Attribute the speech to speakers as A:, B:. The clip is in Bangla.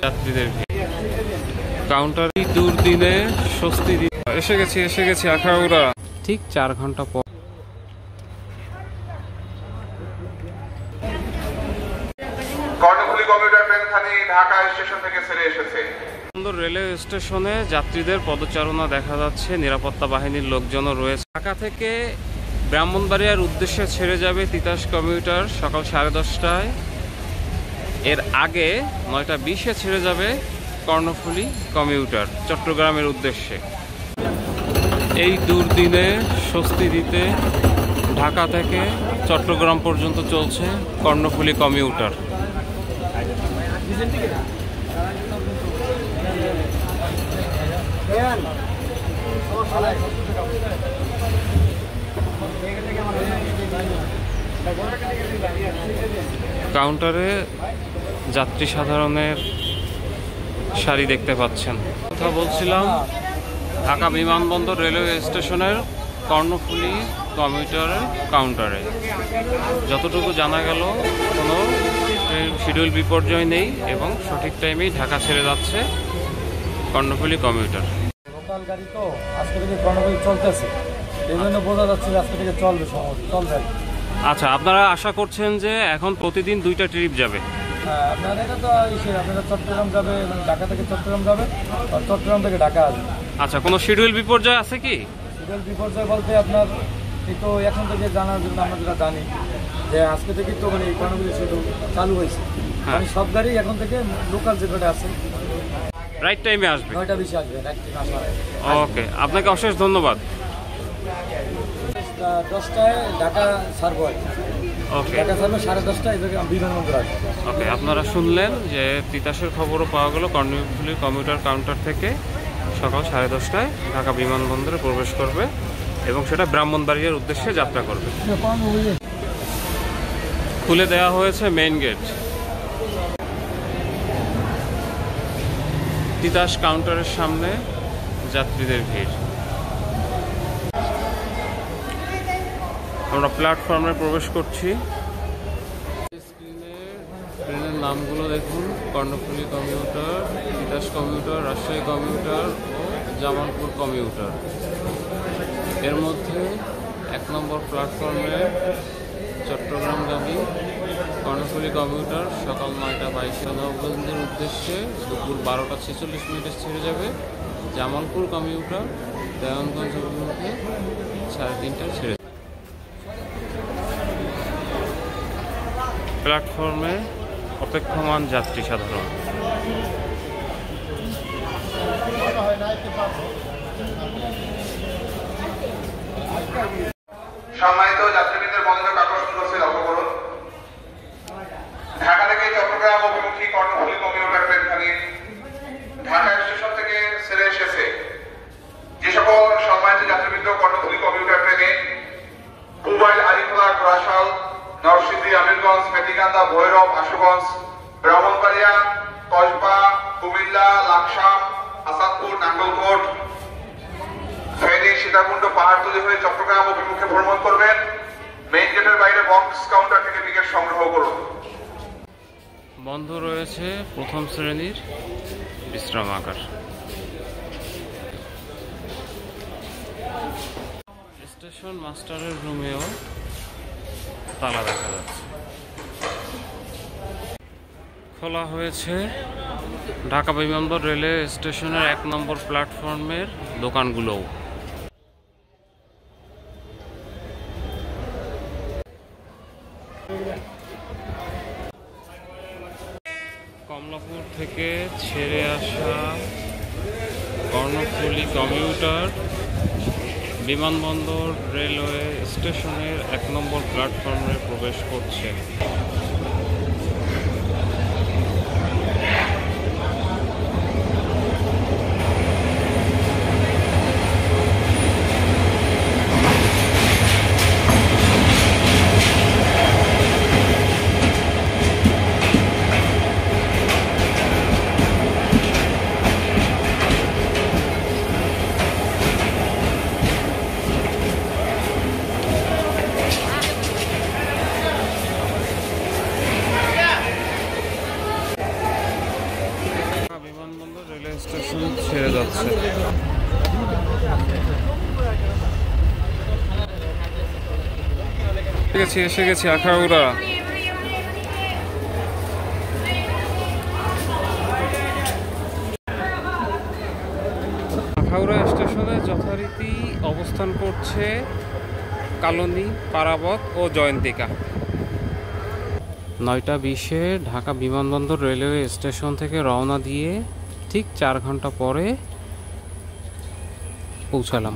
A: যাত্রীদের কাউন্টারে দুর্দিনে স্বস্তি এসে গেছি আখাউড়া ঠিক 4 ঘন্টা পর।
B: কর্ণফুলী কমিউটার ট্রেনখানি ঢাকা স্টেশন থেকে ছেড়ে এসেছে।
A: রেলওয়ে স্টেশনে যাত্রীদের পদচারণা দেখা যাচ্ছে, নিরাপত্তা বাহিনীর লোকজনও রয়েছে। ঢাকা থেকে ব্রাহ্মণবাড়িয়ার উদ্দেশ্যে ছেড়ে যাবে তিতাস কমিউটার সকাল 10:30টায়। এর আগে 9:20-এ ছেড়ে যাবে কর্ণফুলী কমিউটার চট্টগ্রামের উদ্দেশ্যে। এই দুর্দিনে স্বস্তি দিতে ঢাকা থেকে চট্টগ্রাম পর্যন্ত চলছে কর্ণফুলী কমিউটার। কাউন্টারে যাত্রী সাধারণের সারি দেখতে পাচ্ছেন। কথা বলছিলাম ঢাকা বিমানবন্দর রেলওয়ে স্টেশনের কর্ণফুলী কমিউটারের কাউন্টারে যতটুকু জানা গেল কোনো শিডিউল বিপর্যয় নেই এবং সঠিক টাইমেই ঢাকা ছেড়ে যাচ্ছে কর্ণফুলী কমিউটার।
C: লোকাল গাড়ি তো আজকে থেকে কর্ণফুলী চলতেছে, এই জন্য বোঝা যাচ্ছে আজকে থেকে চলবে।
A: আচ্ছা, আপনারা আশা করছেন যে এখন প্রতিদিন 2টা ট্রিপ যাবে?
C: হ্যাঁ, আপনারা এটা তো আপনারা চট্টগ্রাম যাবে, ঢাকা থেকে চট্টগ্রাম যাবে আর চট্টগ্রাম থেকে ঢাকা আসবে।
A: আচ্ছা, কোনো শিডিউল বিপর্যয় আছে কি?
C: শিডিউল বিপর্যয় বলতে আপনার এই তো এখন থেকে জানার জন্য আমরা যেটা জানি যে আজকে থেকে তো মানে কর্ণফুলী শিডিউল চালু হয়েছে। মানে সব গাড়ি এখন থেকে লোকাল যে কটা আছে
A: রাইট টাইমে আসবে,
C: 9:20 আসবে। রাইট টাইমে আসবে।
A: ওকে, আপনাকে অশেষ ধন্যবাদ।
C: 10টায় ঢাকা ছাড়বো।
A: ওকে,
C: ঢাকা ছাড়বো 10:30টায় বিমানবন্দর আসবে।
A: ওকে, আপনারা শুনলেন যে তিতাসের খবরও পাওয়া গেল কর্ণফুলী কমিউটার কাউন্টার থেকে সকাল 10:30টায় ঢাকা বিমানবন্দরে প্রবেশ করবে এবং সেটা ব্রাহ্মণবাড়িয়ার উদ্দেশ্যে যাত্রা করবে। খুলে দেওয়া হয়েছে মেইন গেট। তিতাস কাউন্টারের সামনে যাত্রীদের ভিড়। আমরা প্ল্যাটফর্মে প্রবেশ করছি। ট্রেনের নামগুলো দেখুন: Karnaphuli commuter, Titas commuter, Rajshahi commuter ও জামালপুর কমিউটার। এর মধ্যে 1 নম্বর প্ল্যাটফর্মে চট্টগ্রামগামী কর্ণফুলী কমিউটার সকাল 9:22 নবগঞ্জের উদ্দেশ্যে দুপুর 12:46 ছেড়ে যাবে। জামালপুর কমিউটার দেওয়ানগঞ্জ অভিমুখে 3:30টায় ছেড়ে যাবে। প্ল্যাটফর্মে অপেক্ষমান যাত্রী সাধারণ।
B: সম্মানিত যাত্রীবৃন্দের মনোযোগ আকর্ষণ করছে, লক্ষ্য করুন। ঢাকা থেকে চট্টগ্রাম অভিমুখী কর্ণফুলী কমিউটার ট্রেনখানি ঢাকা স্টেশন থেকে ছেড়ে এসেছে। যে সকল সম্মানিত যাত্রীবৃন্দ কর্ণফুলী কমিউটার ট্রেনে পুবাইল, আরিখোলা, গোরাশাল, নরসিংদী, আমিরগঞ্জ, মেটিকান্দা, ভৈরব, আশুগঞ্জ, ব্রাহ্মণবাড়িয়া, কসবা, কুমিল্লা, লাকসাম, হাসানপুর, নাঙ্গলকোট, ফেনী, সীতাকুণ্ড, পাহাড়তলী হয়ে চট্টগ্রাম অভিমুখে ভ্রমণ করবেন, মেইন গেটের বাইরে বক্স কাউন্টার থেকে টিকিট সংগ্রহ করুন।
A: বন্ধ রয়েছে প্রথম শ্রেণীর বিশ্রামাগার। স্টেশন মাস্টারের রুমেও তালা দেখা যাচ্ছে। খোলা হয়েছে ঢাকা বিমানবন্দর রেলওয়ে স্টেশনের 1 নম্বর প্ল্যাটফর্মের দোকানগুলোও। কমলাপুর থেকে ছেড়ে আসা কর্ণফুলী কমিউটার বিমানবন্দর রেলওয়ে স্টেশনের 1 নম্বর প্ল্যাটফর্মে প্রবেশ করছে। এসে গেছি আখাউড়া। আখাউড়া স্টেশনে যথারীতি অবস্থান করছে কালনী, পারাবত ও জয়ন্তিকা। 9:20-এ ঢাকা বিমানবন্দর রেলওয়ে স্টেশন থেকে রওনা দিয়ে ঠিক 4 ঘন্টা পরে পৌঁছালাম।